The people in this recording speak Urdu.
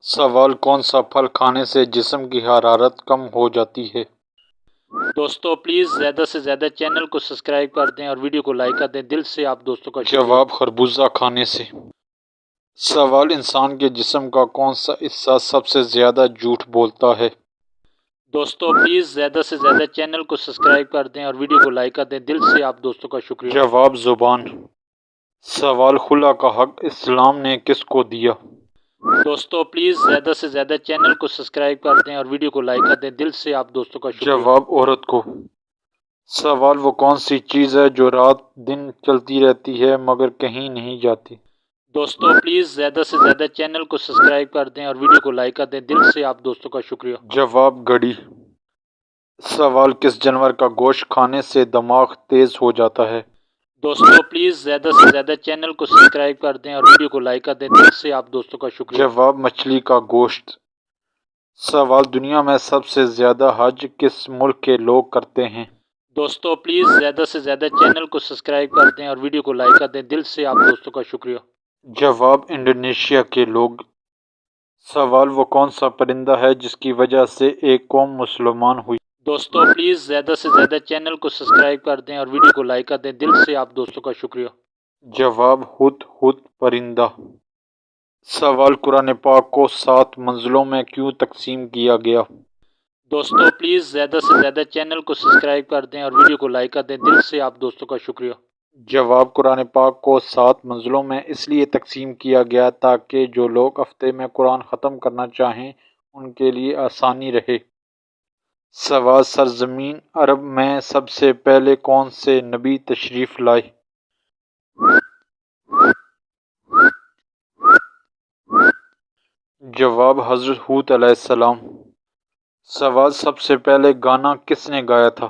سوال: کون سا پھل کھانے سے جسم کی حرارت کم ہو جاتی ہے؟ دوستو پلیز زیادہ سے زیادہ چینل کو سبسکرائب کر دیں اور ویڈیو کو لائک کر دیں. دل سے آپ دوستوں کا شکریہ. جواب: خربوزہ کھانے سے. سوال: انسان کے جسم کا کون سا حصہ سب سے زیادہ جھوٹ بولتا ہے؟ دوستو پلیز زیادہ سے زیادہ چینل کو سبسکرائب کر دیں اور ویڈیو کو لائک کر دیں. دل سے آپ دوستوں کا شکریہ. جواب: زبان. سوال: خلا کا حق اسلام نے کس کو دیا؟ دوستو پلیز زیادہ سے زیادہ چینل کو سبسکرائب کر دیں اور ویڈیو کو لائک کر دیں. دل سے آپ دوستوں کا شکریہ. جواب: عورت کو. سوال: وہ کون سی چیز ہے جو رات دن چلتی رہتی ہے مگر کہیں نہیں جاتی؟ دوستو پلیز زیادہ سے زیادہ چینل کو سبسکرائب کر دیں اور ویڈیو کو لائک کر دیں. دل سے آپ دوستوں کا شکریہ. جواب: گھڑی. سوال: کس جانور کا گوشت کھانے سے دماغ تیز ہو جاتا ہے؟ دوستو پلیز زیادہ سے زیادہ چینل کو سبسکرائب کر دیں اور ویڈیو کو لائک کر دیں. دل سے آپ دوستوں کا شکریہ. جواب: مچھلی کا گوشت. سوال: دنیا میں سب سے زیادہ حج کس ملک کے لوگ کرتے ہیں؟ دوستو پلیز زیادہ سے زیادہ چینل کو سبسکرائب کر دیں اور ویڈیو کو لائک کر دیں. دل سے آپ دوستوں کا شکریہ. جواب: انڈونیشیا کے لوگ. سوال: وہ کون سا پرندہ ہے جس کی وجہ سے ایک قوم مسلمان ہوئی؟ دوستو پلیز زیادہ سے زیادہ چینل کو سبسکرائب کر دیں اور ویڈیو کو لائک کر دیں. دل سے آپ دوستوں کا شکریہ. جواب: ہد ہد پرندہ. سوال: قرآن پاک کو 7 منزلوں میں کیوں تقسیم کیا گیا؟ دوستو پلیز زیادہ سے زیادہ چینل کو سبسکرائب کر دیں اور ویڈیو کو لائک کر دیں. دل سے آپ دوستوں کا شکریہ. جواب: قرآن پاک کو 7 منزلوں میں اس لیے تقسیم کیا گیا تاکہ جو لوگ ہفتے میں قرآن ختم کرنا چاہیں ان کے لیے آسانی رہے. سوال: سرزمین عرب میں سب سے پہلے کون سے نبی تشریف لائے؟ جواب: حضرت ہود علیہ السلام. سوال: سب سے پہلے گانا کس نے گایا تھا؟